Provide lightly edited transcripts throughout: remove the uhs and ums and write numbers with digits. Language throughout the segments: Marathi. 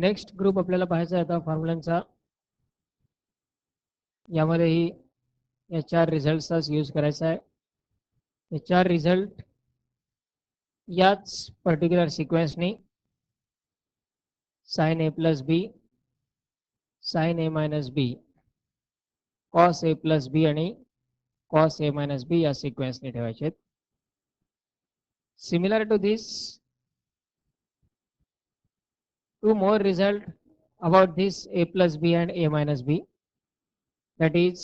नेक्स्ट ग्रुप आपल्याला पाहायचा आहे आता फॉर्म्युलांचा. यामध्येही या 4 रिझल्टचाच यूज करायचा आहे. हे 4 रिझल्ट याच पर्टिक्युलर सिक्वेन्सनी sine A plus B, sine A minus B, cos A plus B आणि कॉस ए मायनस बी या सिक्वेन्सने ठेवायचे आहेत. Similar to this, 2 more result about this a plus b and a minus b, that is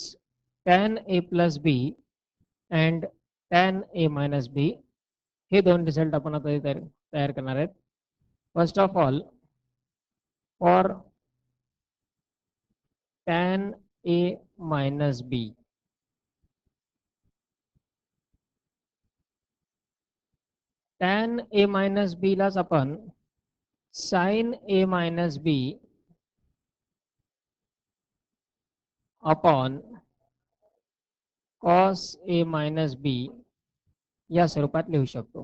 tan a plus b and tan a minus b. हे दोन रिझल्ट आपण आता तयार करणार आहेत. First of all, for tan a minus b, tan a minus b लाच आपण sin a minus b upon cos a minus b या स्वरूपात लिहू शकतो.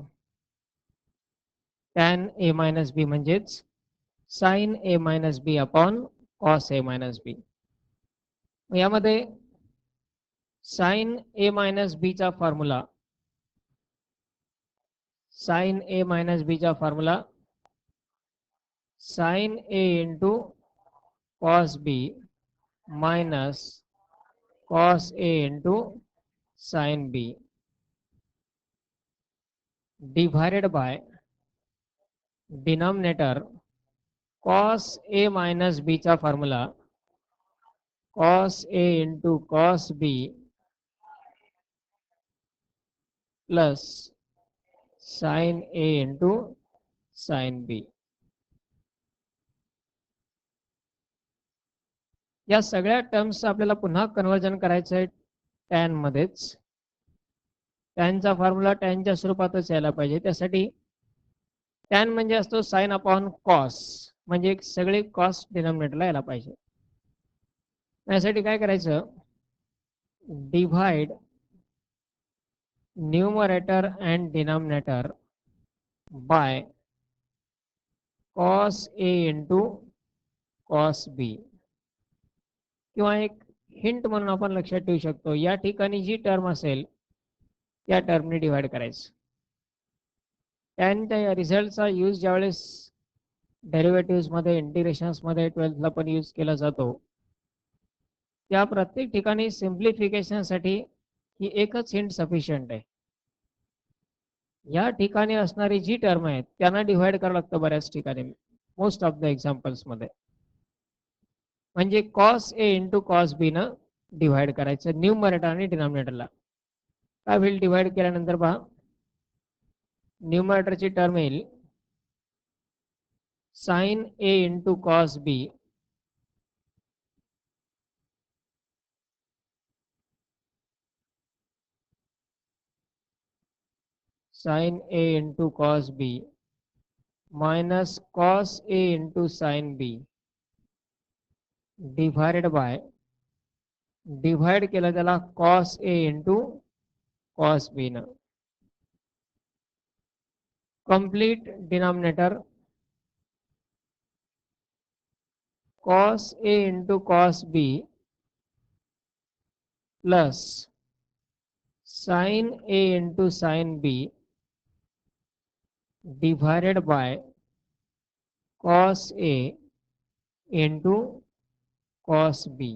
tan a minus b म्हणजेच sin a minus b upon cos a minus b. यामध्ये sin a minus b चा formula, sin a minus b चा formula sin a into cos b minus cos a into sin b divided by denominator cos a minus b चा formula cos a into cos b plus sin a into sin b. या सगळ्या टर्म्स आपल्याला पुन्हा कन्वर्जन करायचं आहे टॅन मध्येच. टॅनचा फॉर्म्युला टॅनच्या स्वरूपातच यायला पाहिजे. त्यासाठी टॅन म्हणजे असतो साइन अपॉन कॉस, म्हणजे सगळे कॉस डिनोमिनेटरला यायला पाहिजे. यासाठी काय करायचं, divide numerator and denominator by cos a into cos b. किंवा एक हिंट म्हणून आपण लक्षात ठेवू शकतो, या ठिकाणी जी टर्म असेल त्या टर्मने डिवाइड करायचं. टॅनच्या रिझल्टचा यूज ज्यावेळेस डेरिव्हेटिव्हजमध्ये, इंटिग्रेशन्समध्ये 12th ला पण यूज केला जातो, त्या प्रत्येक ठिकाणी सिम्प्लिफिकेशनसाठी ही एकच हिंट सफिशियंट आहे. या ठिकाणी असणारी जी टर्म आहेत त्यांना डिवाइड करावं लागतं बऱ्याच ठिकाणी, मोस्ट ऑफ द एक्झाम्पल्समध्ये. म्हणजे cos a into cos b न डिवाइड करायचं न्यूमरेटर आणि डिनॉमिनेटरला. काय होईल डिवाइड केल्यानंतर पहा, न्यूमरेटरची टर्म येईल sin a into cos b sin a into cos b minus cos a into sin b divided bye, divide केलं त्याला cos a into cos b न. Complete denominator cos a into cos b plus sin a into sin b divided by cos a into cos b.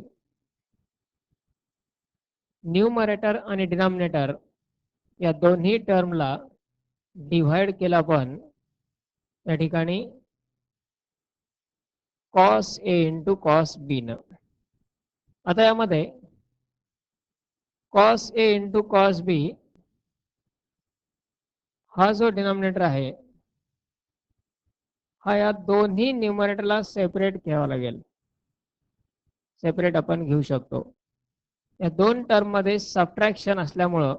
Numerator आणि डिनॉमिनेटर या दोन्ही टर्मला डिवाइड केला पण या ठिकाणी cos a into cos b न. आता यामध्ये cos a into cos b हा जो डिनॉमिनेटर आहे हा या दोन्ही न्यूमरेटरला सेपरेट घ्यावा लागेल. सेपरेट आपण घेऊ शकतो. या दोन टर्म मध्ये सबट्रॅक्शन असल्यामुळं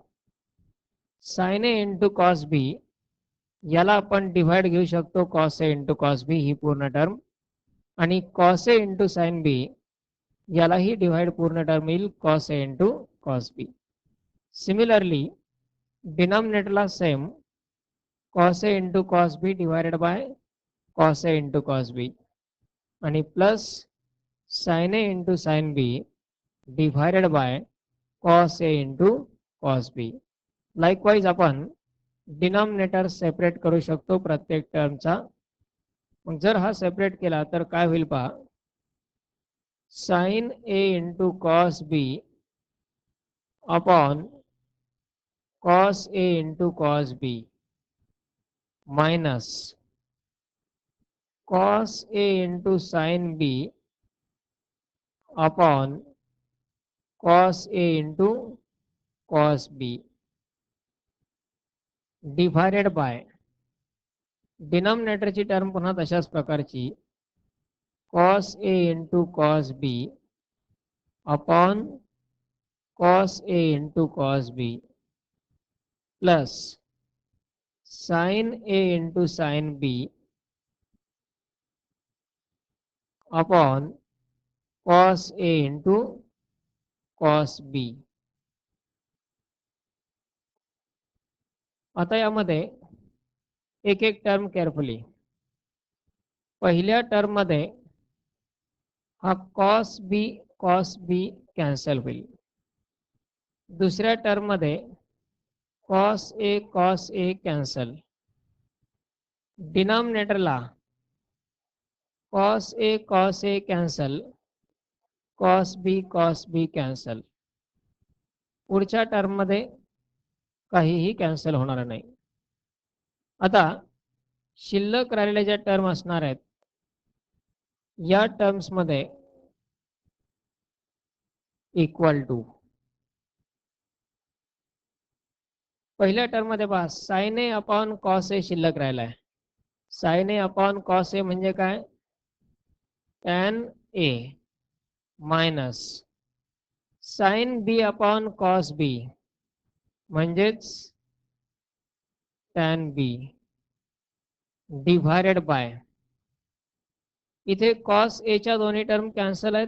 sin a into cos b याला आपण डिवाइड घेऊ शकतो cos a into cos b ही पूर्ण टर्म, आणि cos a into sin b यालाही डिवाइड पूर्ण टर्म येईल cos a into cos b. Similarly डिनॉमिनेटरला same cos a into cos b divided by cos a into cos b. आणि plus sine A into sine B divided by cos A into cos B. Likewise आपण डिनॉमिनेटर सेपरेट करू शकतो प्रत्येक टर्मचा. मग जर हा सेपरेट केला तर काय होईल पहा, sine A into cos B upon cos A into cos B minus cos A into sine B upon cos A into cos B divided by डिनॉमिनेटरची टर्म पुन्हा तशाच प्रकारची cos A into cos B upon cos A into cos B plus sine A into sine B upon cos A into cos B. आता यामध्ये एक एक टर्म केअरफुली. पहिल्या टर्म मध्ये हा कॉस बी कॅन्सल होईल. दुसऱ्या टर्म मध्ये cos A cancel. डिनॉमिनेटरला cos A cancel, cos B cancel. पुढच्या टर्म मध्ये काहीही कॅन्सल होणार नाही. आता शिल्लक राहिलेल्या ज्या टर्म असणार आहेत या टर्म्स मध्ये इक्वल टू पहिल्या टर्म मध्ये पहा साइन ए अपॉन कॉस ए शिल्लक राहिलाय. साइन ए अपॉन कॉस ए म्हणजे काय, tan A minus sign B upon cos बी म्हणजेच टॅन बी डिवायडेड बाय इथे कॉस एच्या दोन्ही टर्म कॅन्सल आहेत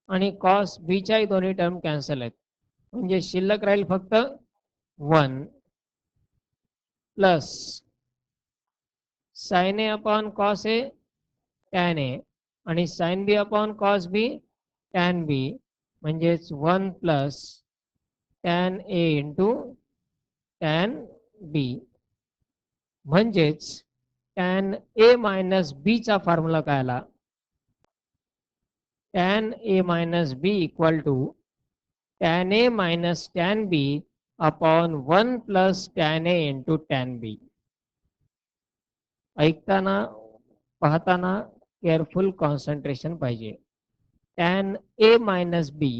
आणि कॉस बीच्याही दोन्ही टर्म कॅन्सल आहेत. म्हणजे शिल्लक राहील फक्त 1 plus sine A upon cos A tan A आणि sine B upon cos B tan B म्हणजेच 1 plus tan A into tan B. म्हणजेच टॅन ए मायनस बी चा फॉर्म्युला काय आला, tan A minus B equal to tan A minus tan B upon 1 plus tan A into tan B. ऐकताना पाहताना केअरफुल कॉन्सन्ट्रेशन पाहिजे. टॅन ए मायनस बी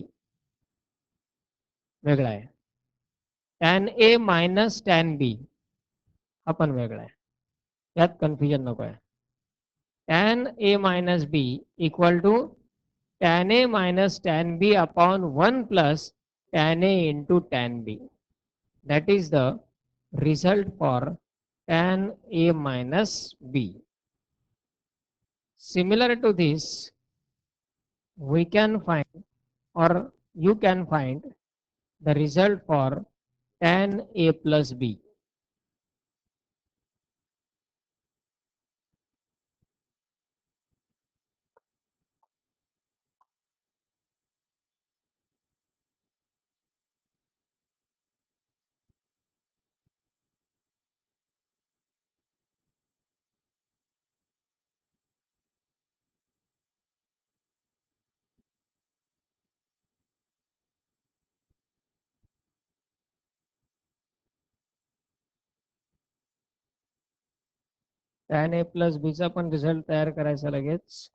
वेगळा आहे, tan A minus tan B हा पण वेगळा आहे. यात कन्फ्युजन नको आहे. Tan A minus B equal to tan A minus tan B upon 1 plus tan A into tan B. That is the result for tan A minus B. Similar to this, we can find or you can find the result for tan A plus B. Tan A plus B चा पण रिझल्ट तयार करायचा लगेच.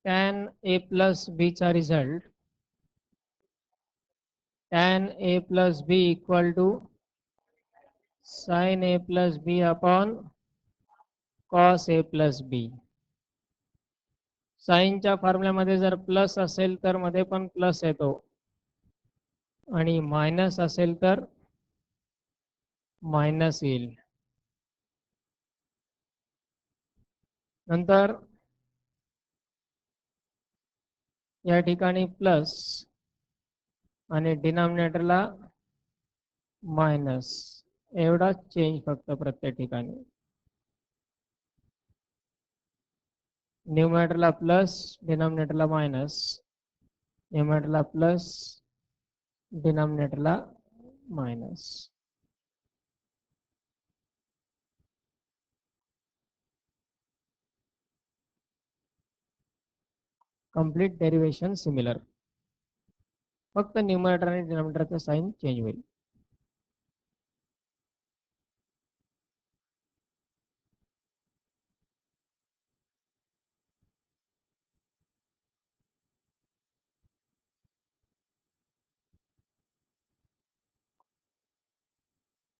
tan a plus b चा result tan a plus b equal to sin a plus b upon cos a plus b. साईनच्या फॉर्म्युल्यामध्ये जर प्लस असेल तर मध्ये पण प्लस येतो आणि मायनस असेल तर मायनस येईल. नंतर या ठिकाणी प्लस आणि डिनॉमिनेटरला मायनस एवढाच चेंज फक्त प्रत्येक ठिकाणी. न्यूमरेटरला प्लस डिनॉमिनेटरला मायनस, न्यूमरेटरला प्लस डिनॉमिनेटरला मायनस. कंप्लीट डेरिवेशन सिमिलर, फक्त न्यूमरेटर आणि डिनॉमिनेटरचा साइन चेंज होईल.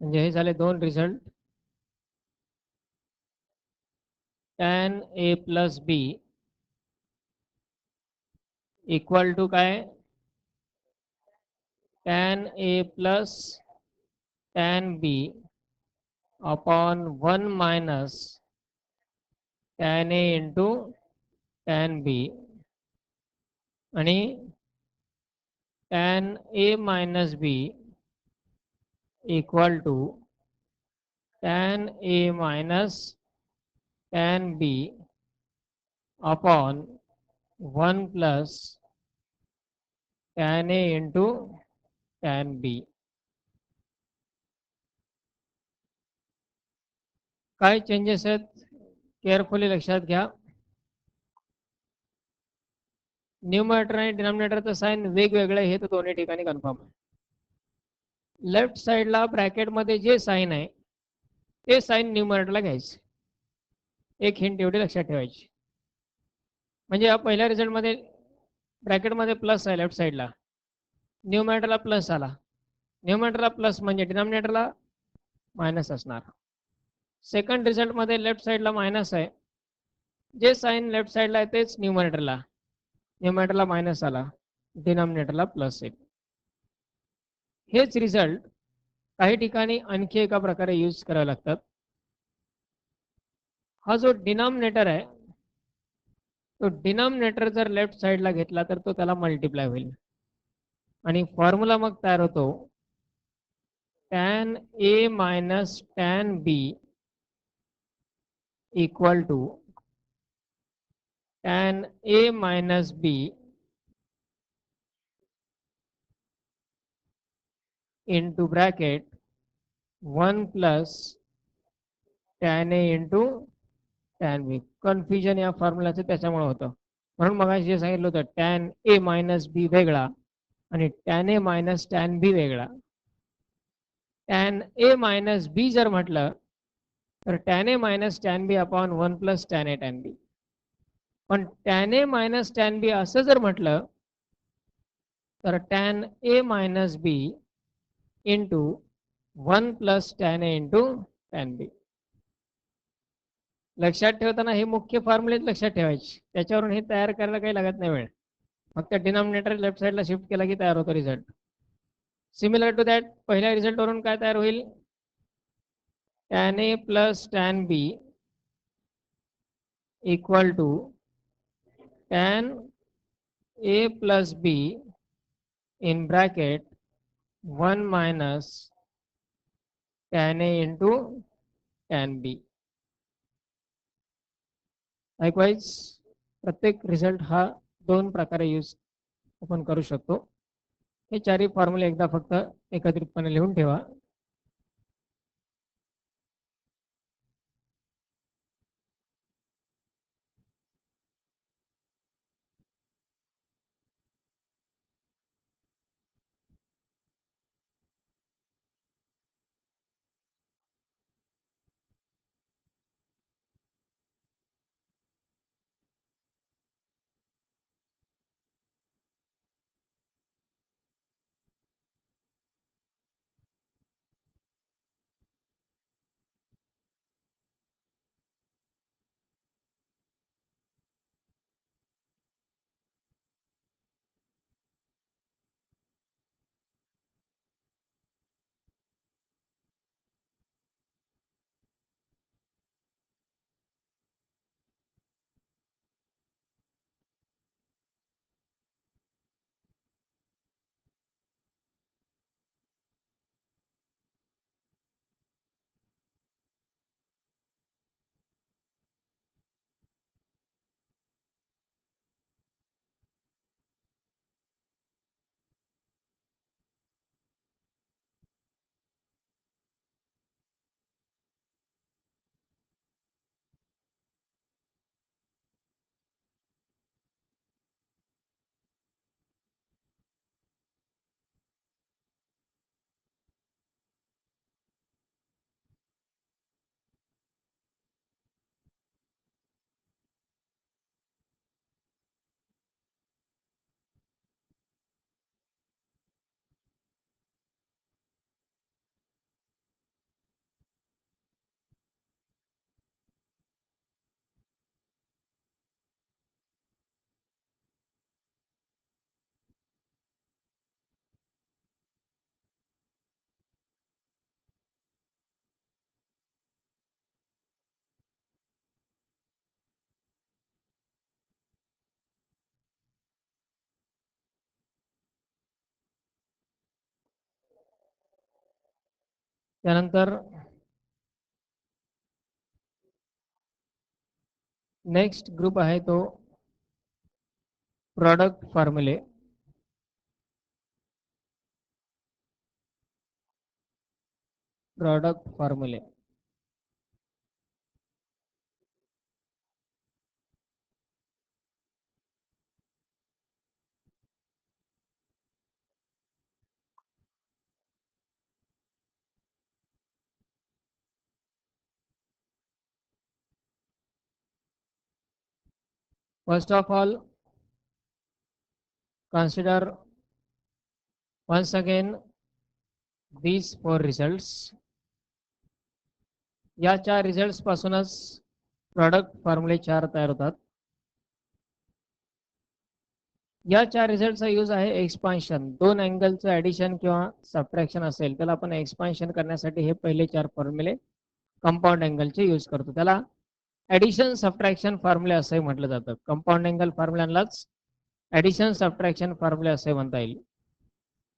म्हणजे हे झाले दोन result. tan a plus b equal to काय, tan a plus tan b upon 1 minus tan a into tan b आणि tan a minus b equal to tan a minus tan b upon 1 plus tan a into tan b. काय चेंजेस आहेत केअरफुली लक्षात घ्या. न्यूमरेटर आणि डिनॉमिनेटरचं साइन वेगवेगळं हे तर दोन्ही ठिकाणी कन्फर्म आहे. लेफ्ट साइडला ब्रॅकेटमध्ये जे साइन आहे ते साइन न्यूमरेटरला घ्यायचे. एक हिंट एवढी लक्षात ठेवायची. म्हणजे या पहिल्या रिझल्टमध्ये ब्रॅकेटमध्ये प्लस आहे लेफ्ट साइडला, न्यूमरेटरला प्लस आला, न्यूमरेटरला प्लस म्हणजे डिनॉमिनेटरला मायनस असणार. सेकंड रिझल्टमध्ये लेफ्ट साइडला मायनस आहे, जे साइन लेफ्ट साइडला आहे तेच न्यूमरेटरला, न्यूमरेटरला मायनस आला, डिनॉमिनेटरला प्लस येईल. हेच रिझल्ट काही ठिकाणी आणखी एका प्रकारे यूज करावे लागतात. हा जो डिनॉमिनेटर आहे तो डिनॉमिनेटर जर लेफ्ट साइडला घेतला तर तो त्याला मल्टिप्लाय होईल आणि फॉर्म्युला मग तयार होतो tan a minus tan b equal to tan a minus b into bracket 1 plus tan a into tan b. Confusion या फॉर्म्युलाचं त्याच्यामुळे होतं. म्हणून मग जे सांगितलं होतं tan a मायनस b वेगळा आणि tan a minus tan b वेगळा. tan a मायनस b जर म्हटलं तर tan a minus tan b upon 1 plus tan a tan b. पण tan a minus tan b असं जर म्हटलं तर tan a minus b into 1 plus tan a into tan b. लक्षात ठेवताना हे मुख्य फॉर्म्युलेत लक्षात ठेवायचे, त्याच्यावरून हे तयार करायला काही लागत नाही वेळ. फक्त डिनॉमिनेटर लेफ्ट साइडला शिफ्ट केला की तयार होतो रिझल्ट. सिमिलर टू दॅट पहिल्या रिझल्ट वरून काय तयार होईल, tan a plus tan b equal to tan a plus b in bracket 1 minus tan a into tan b. Likewise प्रत्येक रिझल्ट हा दोन प्रकारे यूज आपण करू शकतो. हे चारही फॉर्म्युले एकदा फक्त एकत्रितपणे लिहून ठेवा. त्यानंतर नेक्स्ट ग्रुप आहे तो प्रॉडक्ट फॉर्म्युले. प्रॉडक्ट फॉर्म्युले first of all consider once again these four results. या 4 रिझल्ट्स पासूनच प्रॉडक्ट फॉर्म्युले 4 तयार होतात. या 4 रिझल्टचा यूज आहे एक्सपान्शन. 2 अँगलचं ॲडिशन किंवा सबट्रॅक्शन असेल त्याला आपण एक्सपान्शन करण्यासाठी हे पहिले 4 फॉर्म्युले कंपाऊंड अँगलचे यूज करतो. त्याला ॲडिशन सबट्रॅक्शन फॉर्म्युले असंही म्हटलं जातं. कंपाऊंड अँगल फॉर्म्युलांनाच ॲडिशन सबट्रॅक्शन फॉर्म्युले असे म्हणता येईल.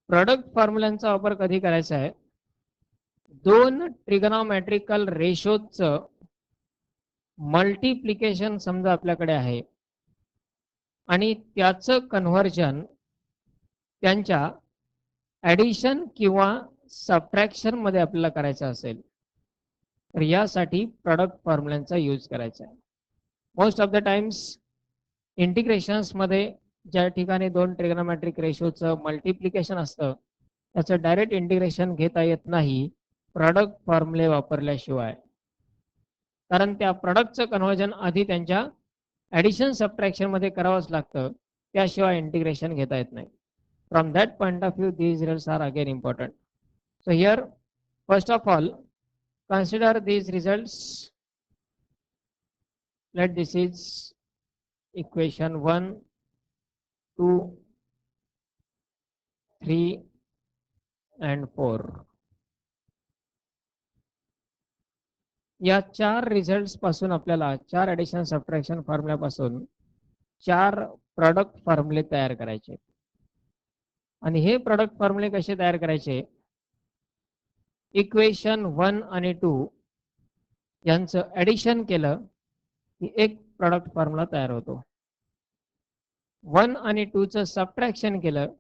प्रॉडक्ट फॉर्म्युलांचा वापर कधी करायचा आहे? 2 ट्रिगोनॉमेट्रिकल रेशोचं मल्टिप्लिकेशन समजा आपल्याकडे आहे आणि त्याचं कन्व्हर्जन त्यांच्या ॲडिशन किंवा सबट्रॅक्शन मध्ये आपल्याला करायचं असेल तर यासाठी प्रॉडक्ट फॉर्म्युलांचा यूज करायचा आहे. मोस्ट ऑफ द टाइम्स इंटिग्रेशन्स मध्ये ज्या ठिकाणी 2 ट्रिगोनॉमेट्रिक रेशोचं मल्टिप्लिकेशन असतं त्याचं डायरेक्ट इंटिग्रेशन घेता येत नाही प्रॉडक्ट फॉर्म्युले वापरल्याशिवाय. कारण त्या प्रॉडक्टचं कन्व्हर्जन आधी त्यांच्या ॲडिशन सबट्रॅक्शन मध्ये करावंच लागतं, त्याशिवाय इंटिग्रेशन घेता येत नाही. From that point of view these results are again important. So here first of all consider these results. Let this is equation 1, 2, 3 and 4. या 4 रिझल्ट्स पासून आपल्याला 4 ॲडिशन सबट्रॅक्शन फॉर्म्युल्यापासून 4 प्रॉडक्ट फॉर्म्युले तयार करायचे. आणि हे प्रॉडक्ट फॉर्म्युले कसे तयार करायचे? इक्वेशन 1 आणि 2 यांचं ॲडिशन केलं की एक प्रॉडक्ट फॉर्म्युला तयार होतो. 1 आणि 2 चं सबट्रॅक्शन केलं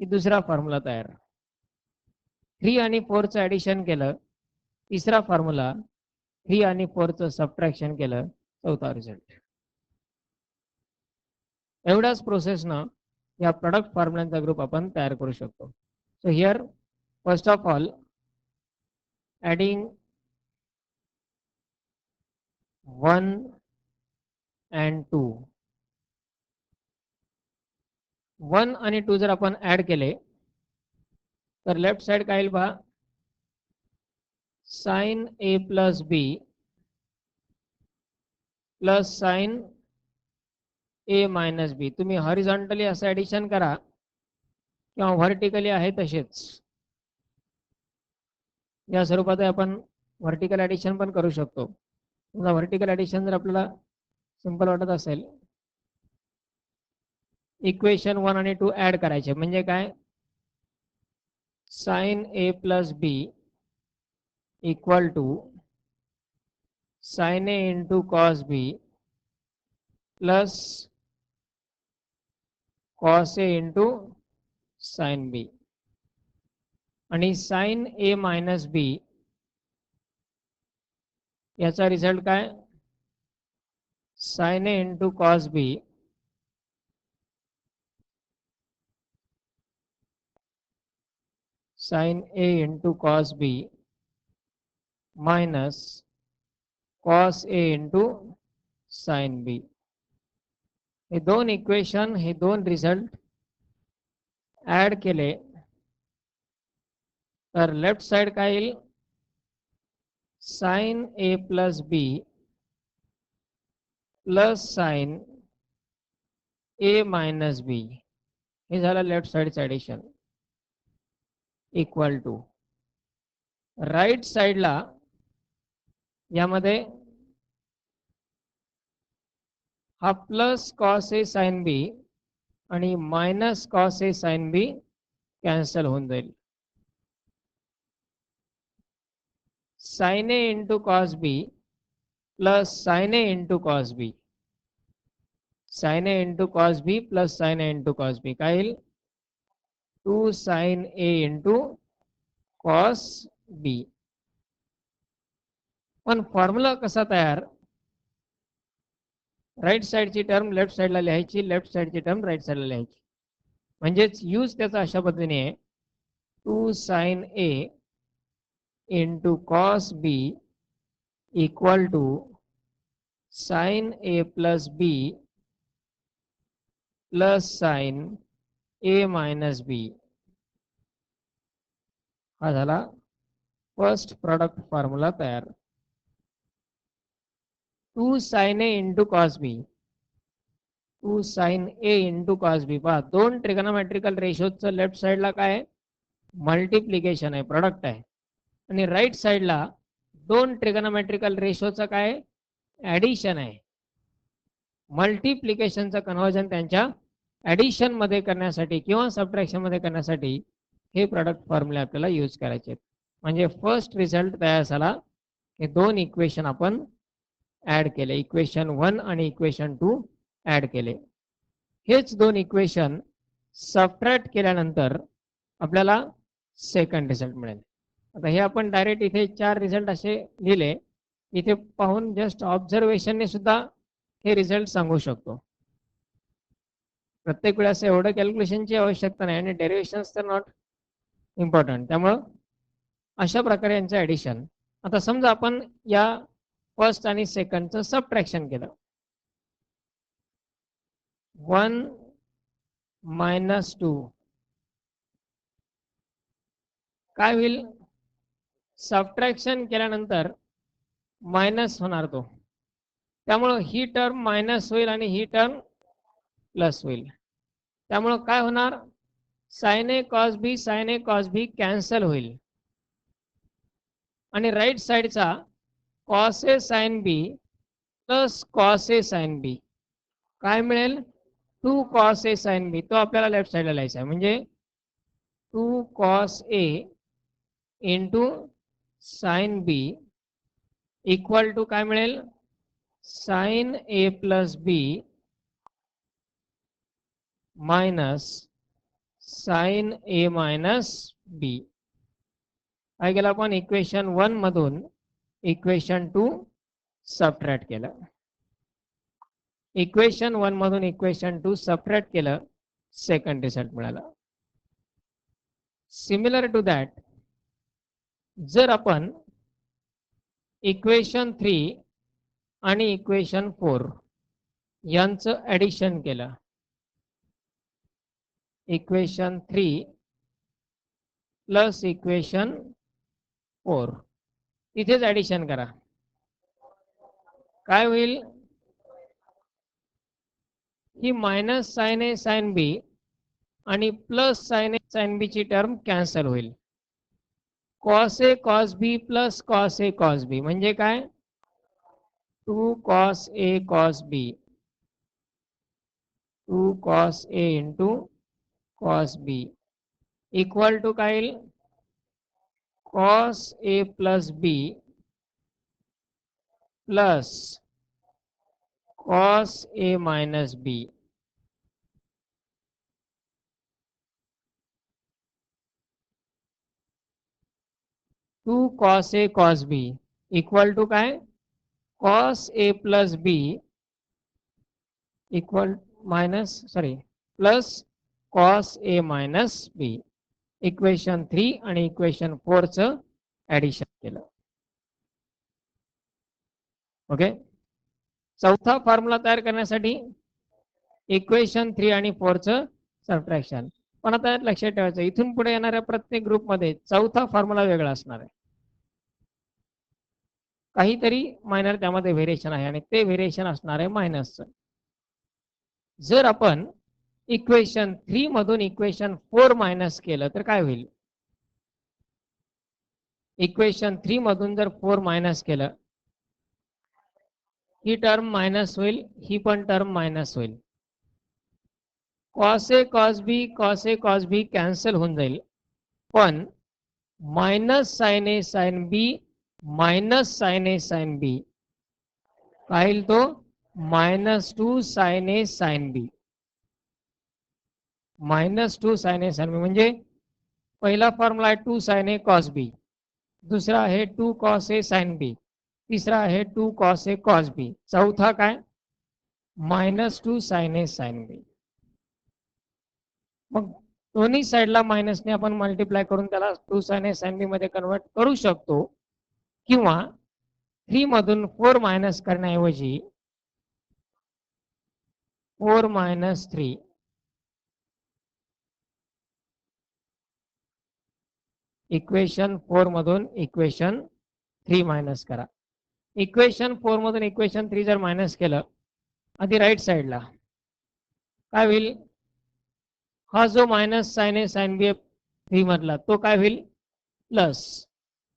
की दुसरा फॉर्म्युला तयार. 3 आणि 4 चं ॲडिशन केलं तिसरा फॉर्म्युला. 3 आणि 4 चं सबट्रॅक्शन केलं चौथा रिझल्ट. एवढ्याच प्रोसेसनं या प्रॉडक्ट फॉर्म्युलांचा ग्रुप आपण तयार करू शकतो. So here first of all adding 1 and 2. 1 आणि 2 जर आपण ऍड केले तर लेफ्ट साइड काय येईल पहा, sine A plus B plus sine A minus बी. तुम्ही हॉरिझॉन्टली असं ॲडिशन करा किंवा व्हर्टिकली आहे तसेच या स्वरूपात आपण व्हर्टिकल ॲडिशन पण करू शकतो. समजा व्हर्टिकल ॲडिशन जर आपल्याला सिंपल वाटत असेल, इक्वेशन 1 आणि 2 ऍड करायचे म्हणजे काय, sine A plus B equal to sine A into cos B plus cos A into sine B. आणि साइन ए मायनस बी याचा रिझल्ट काय, sine A into cos B sine A into cos B minus cos A into sine B. हे दोन इक्वेशन, हे दोन रिझल्ट ऍड केले तर लेफ्ट साइड काय येईल, sine A plus B plus sine A minus B. हे झालं लेफ्ट साइडचं ॲडिशन इक्वल टू राईट साइडला यामध्ये हा plus cos A sine B आणि minus cos A sine B cancel होऊन जाईल. Sine A into cos B plus sine A into cos B. Sine A into cos B plus sine A into cos B काय येईल? 2 sine A into cos B. पण फॉर्म्युला कसा तयार? राईट साईडची टर्म लेफ्ट साईडला लिहायची, लेफ्ट साईडची टर्म राईट साईडला लिहायची. म्हणजेच यूज त्याचा अशा पद्धतीने आहे 2 sine A into cos B equal to sine A plus B plus sine A minus B. हा झाला फर्स्ट प्रॉडक्ट फॉर्म्युला तयार. 2 sine A into cos B, 2 sine A into cos B. पहा दोन ट्रिगोनोमेट्रिकल रेशोचं लेफ्ट साईडला काय आहे? मल्टिप्लिकेशन आहे, प्रोडक्ट आहे. आणि राईट साईडला दोन ट्रिगोनोमेट्रिकल रेशोचं काय आहे? ॲडिशन आहे. मल्टिप्लिकेशनचं कन्व्हर्जन त्यांच्या ॲडिशन मध्ये करण्यासाठी किंवा सबट्रॅक्शन मध्ये करण्यासाठी हे प्रोडक्ट फॉर्म्युले आपल्याला यूज करायचे आहेत. म्हणजे फर्स्ट रिझल्ट तयार झाला. हे दोन इक्वेशन आपण ऍड केले, इक्वेशन 1 आणि इक्वेशन 2 ऍड केले. हेच दोन इक्वेशन सबट्रॅक्ट केल्यानंतर आपल्याला सेकंड रिझल्ट मिळेल. आता हे आपण डायरेक्ट इथे 4 रिझल्ट असे लिहिले. इथे पाहून जस्ट ऑब्झर्वेशनने सुद्धा हे रिझल्ट सांगू शकतो. प्रत्येक वेळेस एवढं कॅल्क्युलेशनची आवश्यकता नाही आणि डेरिव्हेशन्स तर नॉट इम्पॉर्टंट. त्यामुळं अशा प्रकारे यांचं ॲडिशन. आता समजा आपण या फर्स्ट आणि सेकंडचं सबट्रॅक्शन केलं. 1 मायनस 2 काय होईल? सबट्रॅक्शन केल्यानंतर मायनस होणार तो, त्यामुळं ही टर्म मायनस होईल आणि ही टर्म प्लस होईल. त्यामुळं काय होणार? साइन ए कॉस बी साइन ए कॉस बी कॅन्सल होईल आणि राईट साईडचा cos A sine B plus cos A sine बी काय मिळेल? 2 कॉस ए साइन बी. तो आपल्याला लेफ्ट साईडला लिहायचा आहे. म्हणजे 2 cos A into sine B equal to काय मिळेल? Sine A plus B minus sine A minus B. काय केलं आपण? इक्वेशन 1 मधून इक्वेशन 2 सबट्रॅक्ट केलं. इक्वेशन 1 मधून इक्वेशन 2 सबट्रॅक्ट केलं, सेकंड रिझल्ट मिळाला. सिमिलर टू दॅट जर आपण इक्वेशन 3 आणि इक्वेशन 4 यांचं ॲडिशन केलं. इक्वेशन 3 प्लस इक्वेशन 4 इथेच ॲडिशन करा. काय होईल? ही minus sine A sine B आणि plus sine A sine B ची टर्म कॅन्सल होईल. Cos A cos B plus cos A cos B म्हणजे काय? 2 cos A cos B, 2 cos A into cos B equal to काय येईल? Cos A plus B plus cos A minus B. Two cos A cos B equal to काय? Cos A plus B equal minus plus cos A minus B. Equation 3 आणि इक्वेशन 4 चं ॲडिशन केलं. ओके. चौथा फॉर्म्युला तयार करण्यासाठी इक्वेशन 3 आणि 4 चं सबट्रॅक्शन. पण आता लक्षात ठेवायचं, इथून पुढे येणाऱ्या प्रत्येक ग्रुपमध्ये चौथा फॉर्म्युला वेगळा असणार आहे. काहीतरी मायनर त्यामध्ये व्हेरिएशन आहे आणि ते व्हेरिएशन असणार आहे मायनसचं. जर आपण इक्वेशन 3 मधून इक्वेशन 4 मायनस केलं तर काय होईल? इक्वेशन 3 मधून जर 4 मायनस केलं, ही टर्म मायनस होईल, ही पण टर्म मायनस होईल. Cos A cos B cancel होऊन जाईल. पण minus sine A sine B minus sine A sine बी काय येईल तो -2 sine A sine B -2 sine A sine बी म्हणजे पहिला फॉर्म्युला आहे 2 साइन ए कॉस बी दुसरा आहे 2 कॉस ए साइन बी तिसरा आहे 2 कॉस ए कॉस बी चौथा काय -2 साइन ए साइन बी मग दोन्ही साइडला मायनसने आपण मल्टिप्लाय करून त्याला 2 साइन ए साइन बी मध्ये कन्वर्ट करू शकतो किंवा 3 मधून 4 मायनस करण्याऐवजी 4 मायनस 3 इक्वेशन 4 मधून इक्वेशन 3 मायनस करा इक्वेशन 4 मधून इक्वेशन 3 जर मायनस केलं आधी राईट साइडला काय होईल हा जो मायनस साइन ए साइन बी 3 मधला तो काय होईल प्लस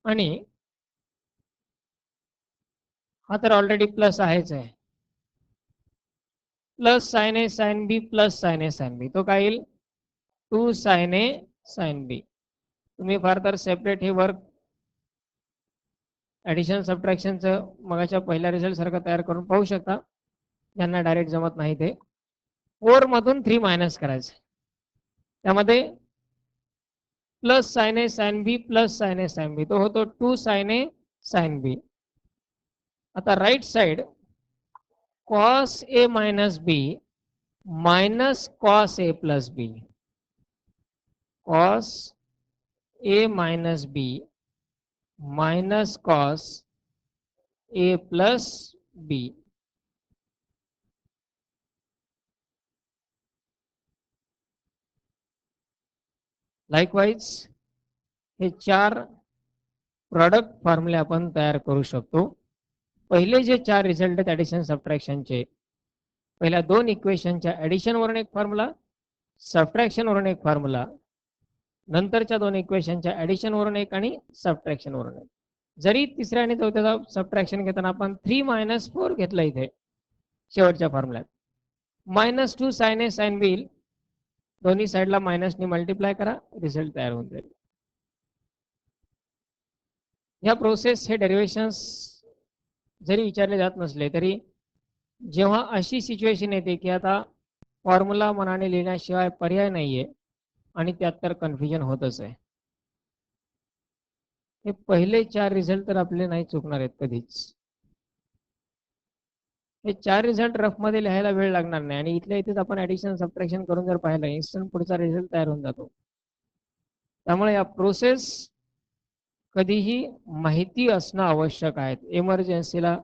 आणि हा तर ऑलरेडी प्लस आहेच आहे plus sine A sine B plus sine A sine बी तो काय येईल 2 साइन ए साइन बी तुम्ही फार तर सेपरेट हे वर्क ऍडिशन सबट्रॅक्शनचं मगाच्या पहिल्या रिझल्ट सारखं तयार करून पाहू शकता ज्यांना डायरेक्ट जमत नाही ते 4 मधून 3 मायनस करायचं त्यामध्ये plus sine A sine B plus sine A sine बी तो होतो 2 साइन ए साइन बी आता right side cos A minus B minus cos A plus B cos A minus B minus cos A plus B likewise हे 4 प्रॉडक्ट फॉर्म्युले आपण तयार करू शकतो पहिले जे 4 रिझल्ट आहेत ऍडिशन सबट्रॅक्शनचे पहिल्या 2 इक्वेशनच्या ऍडिशन वरून एक फॉर्म्युला सबट्रॅक्शन वरून एक फॉर्म्युला नंतरच्या 2 इक्वेशनच्या ऍडिशन वरून एक आणि सबट्रॅक्शन वरून एक जरी तिसऱ्या आणि चौथ्याचा सबट्रॅक्शन घेताना आपण 3 मायनस 4 घेतलं इथे शेवटच्या फॉर्म्युल्यात -2 साइन ए साइन बी दोन्ही साइडला मायनसने मल्टिप्लाय करा रिझल्ट तयार होऊन जाईल या प्रोसेस हे डेरिव्हेशन्स जरी विचारले जात नसले तरी जेव्हा अशी सिच्युएशन येते की आता फॉर्म्युला मनाने लिहिण्याशिवाय पर्याय नाहीये आणि त्यात तर कन्फ्युजन होतच आहे हे पहिले 4 रिझल्ट तर आपले नाही चुकणार आहेत कधीच हे 4 रिझल्ट रफ मध्ये लिहायला वेळ लागणार नाही आणि इथल्या इथेच आपण ऍडिशन सबट्रॅक्शन करून जर पाहिलं इन्स्टंट पुढचा रिझल्ट तयार होऊन जातो त्यामुळे या प्रोसेस कधीही माहिती असणं आवश्यक आहे इमर्जन्सीला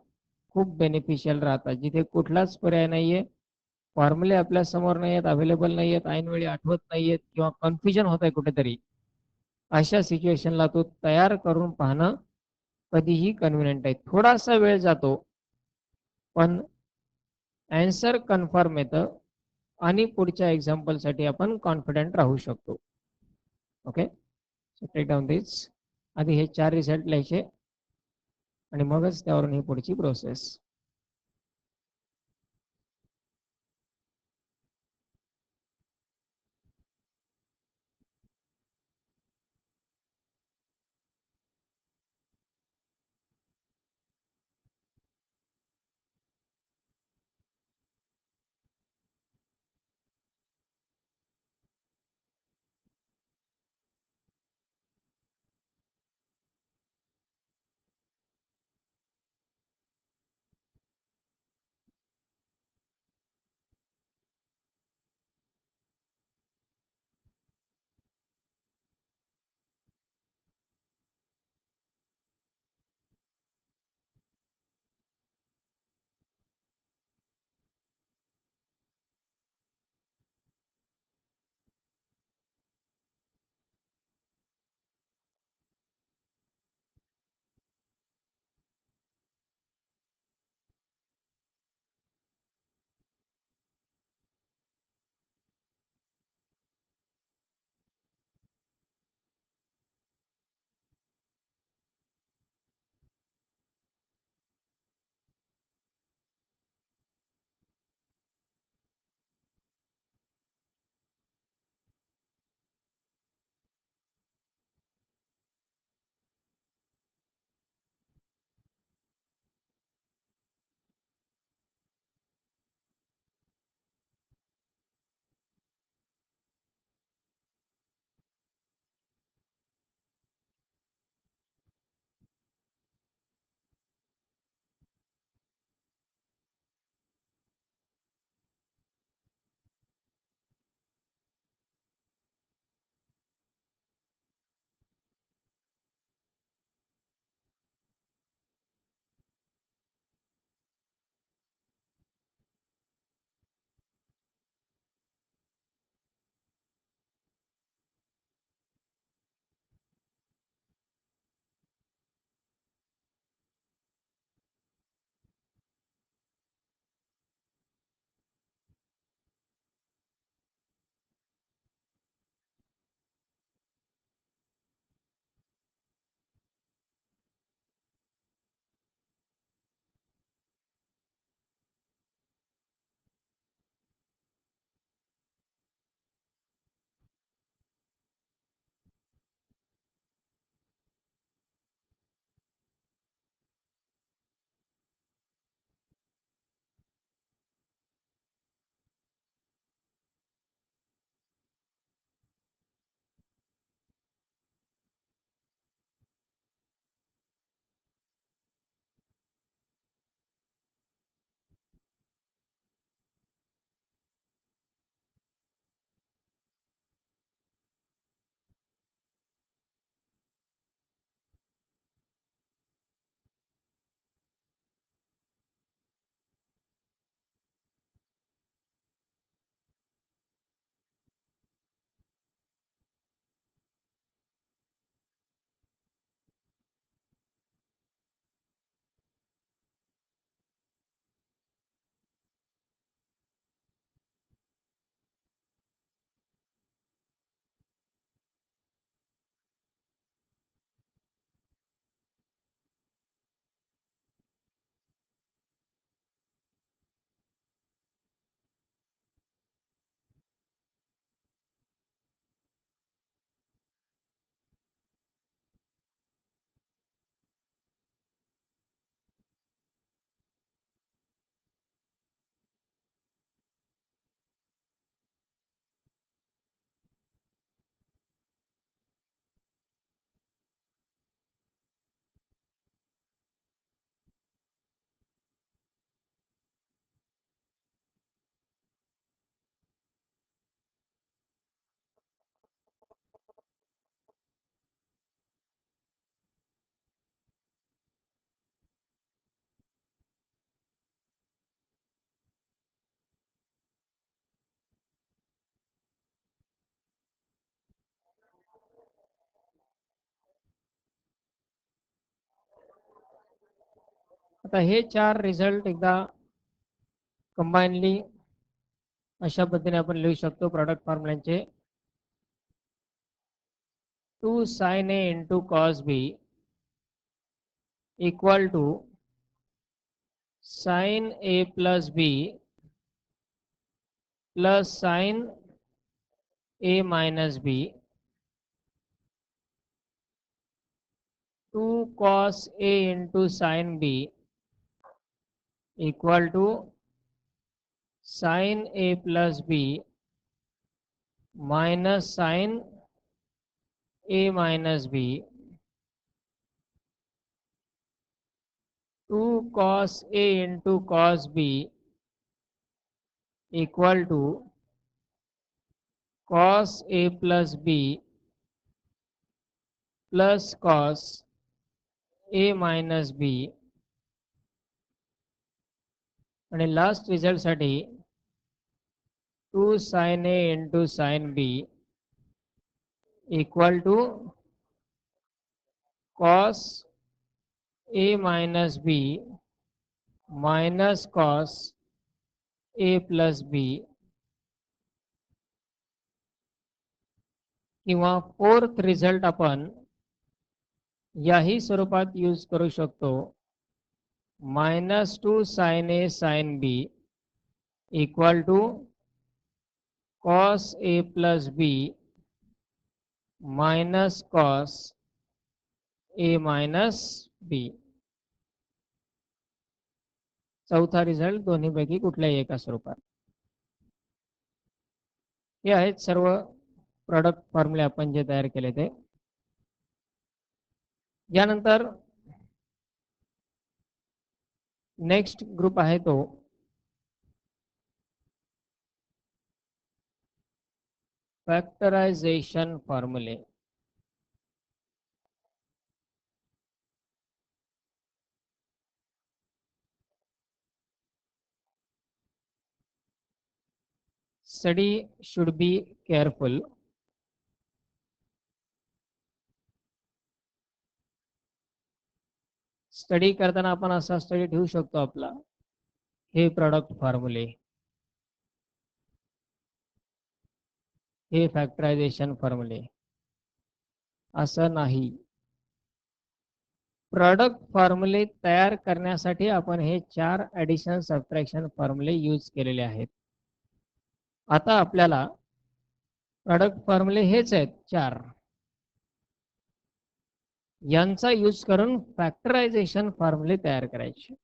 खूप बेनिफिशियल राहतात जिथे कुठलाच पर्याय नाहीये फॉर्म्युले आपल्या समोर नाही आहेत अवेलेबल नाही आहेत ऐनवेळी आठवत नाहीयेत किंवा कन्फ्युजन होत आहे कुठेतरी अशा सिच्युएशनला तो तयार करून पाहणं कधीही कन्व्हिनियंट आहे थोडासा वेळ जातो पण आन्सर कन्फर्म येतं आणि पुढच्या एक्झाम्पलसाठी आपण कॉन्फिडंट राहू शकतो ओके सो टेक डाऊन दिस आधी हे 4 रिझल्ट लिहायचे आणि मगच त्यावरून ही पुढची प्रोसेस आता हे 4 रिझल्ट एकदा कंबाईनली अशा पद्धतीने आपण लिहू शकतो product फॉर्म्युलांचे. 2 sin A into cos B equal to sin A plus B plus sin A minus B. 2 cos A into sin B equal to sin A plus B minus sin A minus B. 2 cos A into cos B equal to cos A plus B plus cos A minus B. आणि last रिझल्टसाठी 2 sin A into sin B equal to cos A minus B minus cos A plus B. किंवा फोर्थ रिझल्ट आपण याही स्वरूपात यूज करू शकतो. -2 sin A sin B equal to cos A plus B minus cos A minus B. चौथा रिझल्ट दोन्हीपैकी कुठल्याही एका स्वरूपात. हे आहेत सर्व प्रॉडक्ट फॉर्म्युले आपण जे तयार केले ते. यानंतर नेक्स्ट ग्रुप आहे तो फॅक्टरायझेशन फॉर्म्युले. Study should be careful. Study करताना आपण असा स्टडी ठेवू शकतो आपला, हे प्रॉडक्ट फॉर्म्युले, हे फॅक्टरायझेशन फॉर्म्युले, असं नाही. प्रॉडक्ट फॉर्म्युले तयार करण्यासाठी आपण हे 4 ॲडिशन सबट्रॅक्शन फॉर्म्युले यूज केलेले आहेत. आता आपल्याला प्रॉडक्ट फॉर्म्युले हेच आहेत 4, यांचा यूज करून फॅक्टरायझेशन फॉर्म्युले तयार करायचे.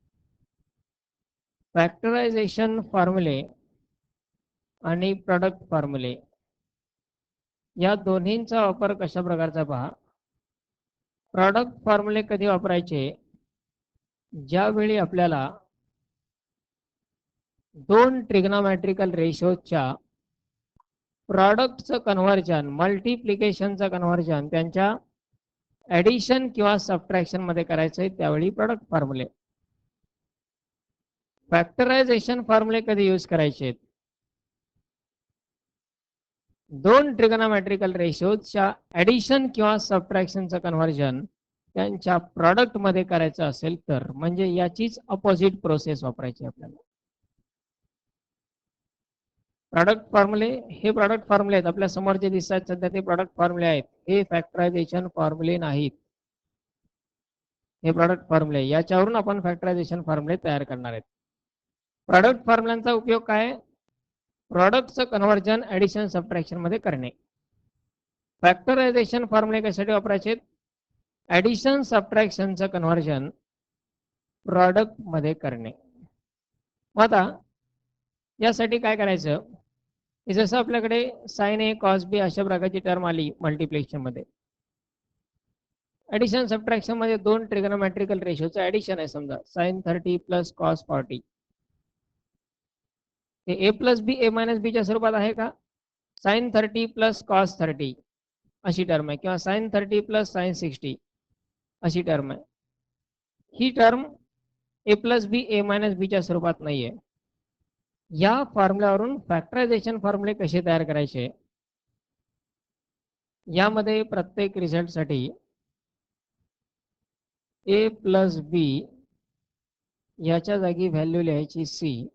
फॅक्टरायझेशन फॉर्म्युले आणि प्रॉडक्ट फॉर्म्युले या दोन्हींचा वापर कशा प्रकारचा पहा. प्रॉडक्ट फॉर्म्युले कधी वापरायचे, ज्यावेळी आपल्याला 2 ट्रिग्नोमेट्रिकल रेशोच्या प्रॉडक्टचं कन्व्हर्जन, मल्टिप्लिकेशनचं कन्व्हर्जन त्यांच्या ॲडिशन किंवा सबट्रॅक्शन मध्ये करायचं आहे, त्यावेळी प्रॉडक्ट फॉर्म्युले. फॅक्टरायझेशन फॉर्म्युले कधी यूज करायचे, 2 ट्रिग्नोमेट्रिकल रेशोच्या ॲडिशन किंवा सबट्रॅक्शनचं कन्व्हर्जन त्यांच्या प्रॉडक्ट मध्ये करायचं असेल तर, म्हणजे याचीच अपोजिट प्रोसेस वापरायची आपल्याला. प्रॉडक्ट फॉर्म्युले, हे प्रॉडक्ट फॉर्म्युले आहेत आपल्या समोर जे दिसतात सध्या, ते प्रॉडक्ट फॉर्म्युले आहेत, हे फॅक्टरायझेशन फॉर्म्युले नाहीत. हे प्रॉडक्ट फॉर्म्युले, याच्यावरून आपण फॅक्टरायझेशन फॉर्म्युले तयार करणार आहेत. प्रॉडक्ट फॉर्म्युलांचा उपयोग काय, प्रॉडक्टचं कन्व्हर्जन ॲडिशन सबट्रॅक्शन मध्ये करणे. फॅक्टरायझेशन फॉर्म्युले कशासाठी वापरायचे, ॲडिशन सबट्रॅक्शनचं कन्व्हर्जन प्रॉडक्ट मध्ये करणे. मग आता यासाठी काय करायचं, जसं आपल्याकडे साइन ए कॉस बी अशा प्रकारची टर्म आली मल्टिप्लिकेशन मध्ये, ॲडिशन सबट्रॅक्शन मध्ये 2 ट्रिग्नोमेट्रिकल रेशोचं ॲडिशन आहे. समजा sin 30 प्लस कॉस 40, हे ए प्लस बी ए मायनस बीच्या स्वरूपात आहे का, sin 30 प्लस कॉस 30 अशी टर्म आहे, किंवा sin 30 प्लस sin 60 अशी टर्म आहे. ही टर्म ए प्लस बी ए मायनस बीच्या स्वरूपात नाहीये. या फॉर्म्युल्यावरून फॅक्टरायझेशन फॉर्म्युले कसे तयार करायचे, यामध्ये प्रत्येक रिझल्टसाठी ए प्लस बी याच्या जागी व्हॅल्यू लिहायची सी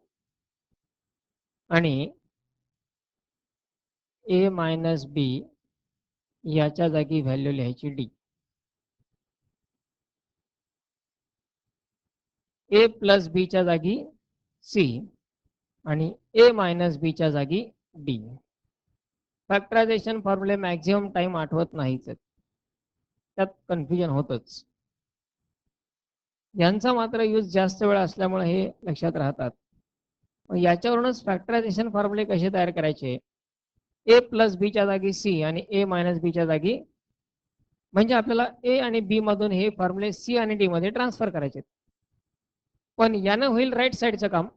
आणि ए मायनस बी याच्या जागी व्हॅल्यू लिहायची डी. ए प्लस बीच्या जागी सी आणि ए मायनस बीच्या जागी डी. फॅक्टरायझेशन फॉर्म्युले मॅक्झिमम टाइम आठवत नाहीच, त्यात कन्फ्युजन होतच. यांचा मात्र यूज जास्त वेळ असल्यामुळे हे लक्षात राहतात. याच्यावरूनच फॅक्टरायझेशन फॉर्म्युले कसे तयार करायचे, ए प्लस बीच्या जागी सी आणि ए मायनस बीच्या जागी, म्हणजे आपल्याला ए आणि बी मधून हे फॉर्म्युले सी आणि डी मध्ये ट्रान्सफर करायचे. पण यानं होईल राईट साईडचं काम.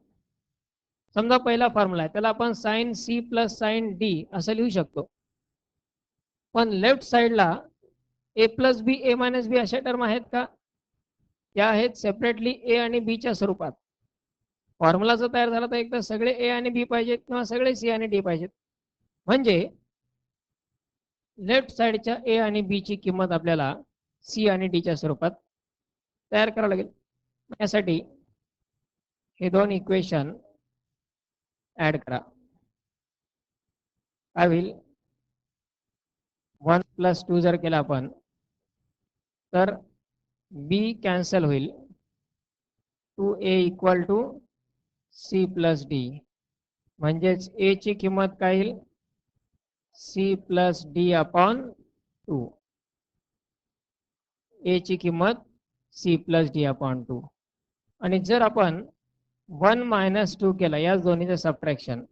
समजा पहिला फॉर्म्युला आहे त्याला आपण sine C plus sine D असं लिहू शकतो, पण लेफ्ट साईडला ए प्लस बी ए मायनस बी अशा टर्म आहेत का? त्या आहेत सेपरेटली ए आणि बी च्या स्वरूपात. फॉर्म्युला जर तयार झाला तर एक तर सगळे ए आणि बी पाहिजेत किंवा सगळे सी आणि डी पाहिजेत. म्हणजे लेफ्ट साईडच्या ए आणि बी ची किंमत आपल्याला सी आणि डी च्या स्वरूपात तयार करावं लागेल. यासाठी हे दोन इक्वेशन ऍड करा. काय होईल, 1 प्लस 2 जर केला आपण तर बी कॅन्सल होईल, 2a equal to C plus D. म्हणजेच ए ची किंमत काय येईल, C plus D upon 2. A ची किंमत सी प्लस डी अपॉन 2. आणि जर आपण 1 मायनस 2 केला या दोन्हीचं सबट्रॅक्शन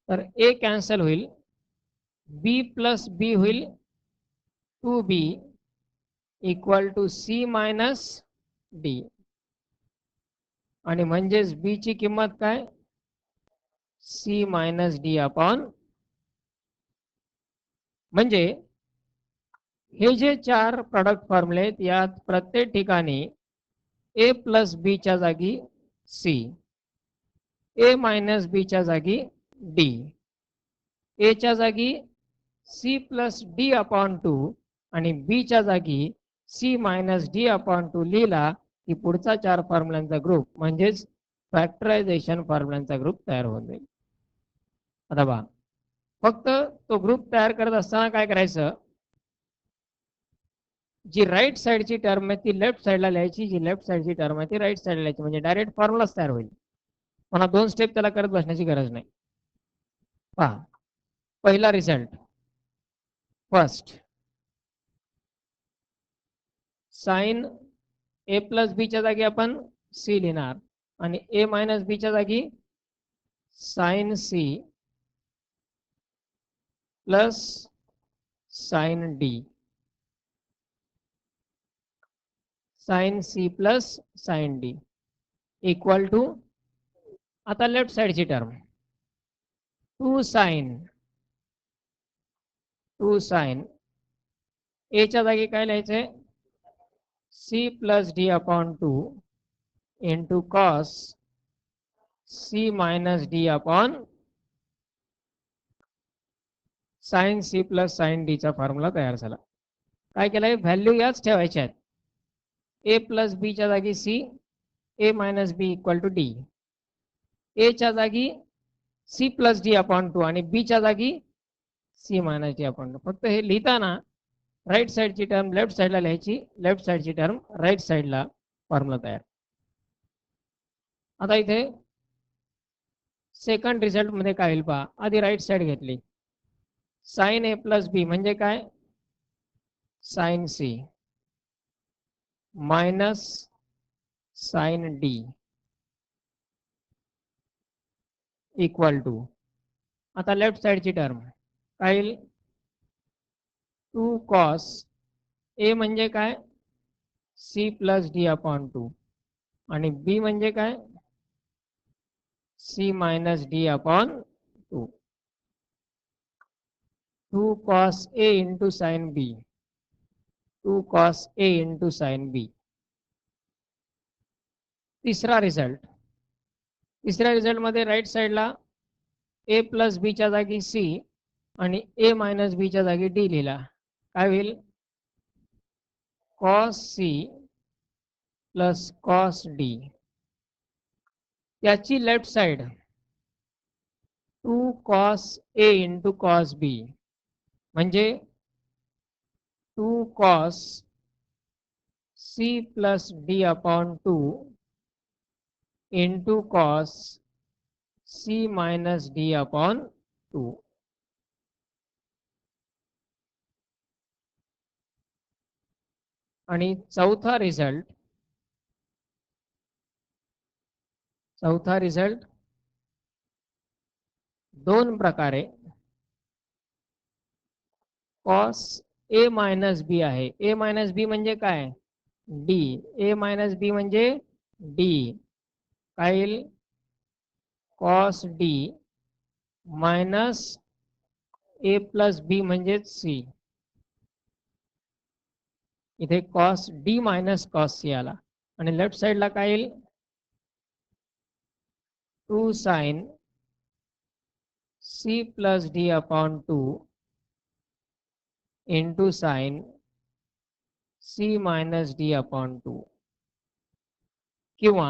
तर ए कॅन्सल होईल, बी प्लस बी होईल 2b equal to C minus D. आणि म्हणजेच बी ची किंमत काय, सी मायनस डी अपॉन. म्हणजे हे जे चार प्रॉडक्ट फॉर्म्युले आहेत यात प्रत्येक ठिकाणी ए प्लस बी च्या जागी सी, ए मायनस बी च्या जागी डी, ए च्या जागी सी प्लस डी अपॉन 2 आणि बी च्या जागी सी मायनस डी अपॉन 2 लिहिला की पुढचा चार फॉर्म्युलांचा ग्रुप म्हणजेच फॅक्टरायझेशन फॉर्म्युलांचा ग्रुप तयार होऊन जाईल. आता बघा, फक्त तो ग्रुप तयार करत असताना काय करायचं, जी राईट साईडची टर्म आहे ती लेफ्ट साईडला लिहायची, जी लेफ्ट साईडची टर्म आहे ती राईट साईडला लिहायची, म्हणजे डायरेक्ट फॉर्म्युलाच तयार होईल. मला दोन स्टेप त्याला करत बसण्याची गरज नाही. पहा, पहिला result, first sign A plus B च्या जागी आपण सी लिहिणार आणि ए मायनस बी च्या जागी sine C plus sine D, sine C plus sine D equal to, आता लेफ्ट साईडची टर्म 2 साइन ए च्या जागी काय लिहायचंय, C plus D upon 2 into cos C minus D upon sine C plus sine D चा फॉर्म्युला तयार झाला. काय केलंय, व्हॅल्यू याच ठेवायच्या आहेत, ए प्लस बी च्या जागी C, A minus B equal to D, A च्या जागी सी प्लस डी अपॉन 2 आणि बी च्या जागी सी मायनस डी अपॉन 2. फक्त हे लिहिताना राईट साईडची टर्म लेफ्ट साईडला लिहायची, लेफ्ट साईडची टर्म राईट साईडला, फॉर्म्युला तयार. आता इथे सेकंड रिझल्ट मध्ये काय होईल पहा, आधी राईट साईड घेतली, साइन ए प्लस बी म्हणजे काय, sine C minus sine D equal to, आता लेफ्ट साईडची टर्म काय येईल, 2 कॉस ए म्हणजे काय, सी प्लस डी अपॉन 2 आणि बी म्हणजे काय, C minus D upon 2. 2 cos A into sine B, 2 cos A into sine B. तिसरा रिझल्ट, तिसऱ्या रिझल्ट मध्ये राईट साईडला ए प्लस बी च्या जागी सी आणि ए मायनस बी च्या जागी डी लिहिला, काय होईल, cos C plus cos D त्याची left side 2 cos A into cos B म्हणजे 2 cos C plus D upon 2 into cos C minus D upon 2. आणि चौथा रिझल्ट दोन प्रकारे cos A मायनस बी आहे. A मायनस बी म्हणजे काय? D. A मायनस बी म्हणजे D. काय येईल? cos D minus A plus B म्हणजेच C. इथे cos D minus cos C आला. आणि लेफ्ट साइडला काय येईल? 2 sin C plus D upon 2 into sine C minus D upon 2. किंवा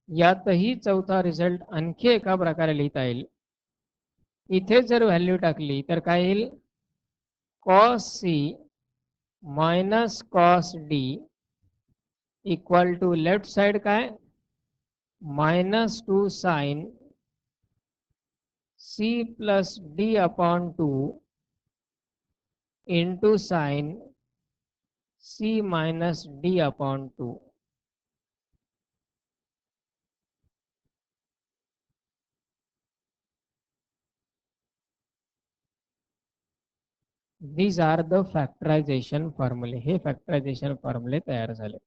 यातही चौथा रिझल्ट आणखी एका प्रकारे लिहिता येईल. इथे जर व्हॅल्यू टाकली तर काय येईल? cos C minus cos D equal to left side काय? Minus 2 sine C plus D upon 2 into sine C minus D upon 2. These are the factorization formulae. हे फॅक्टरायझेशन फॉर्म्युले तयार झाले.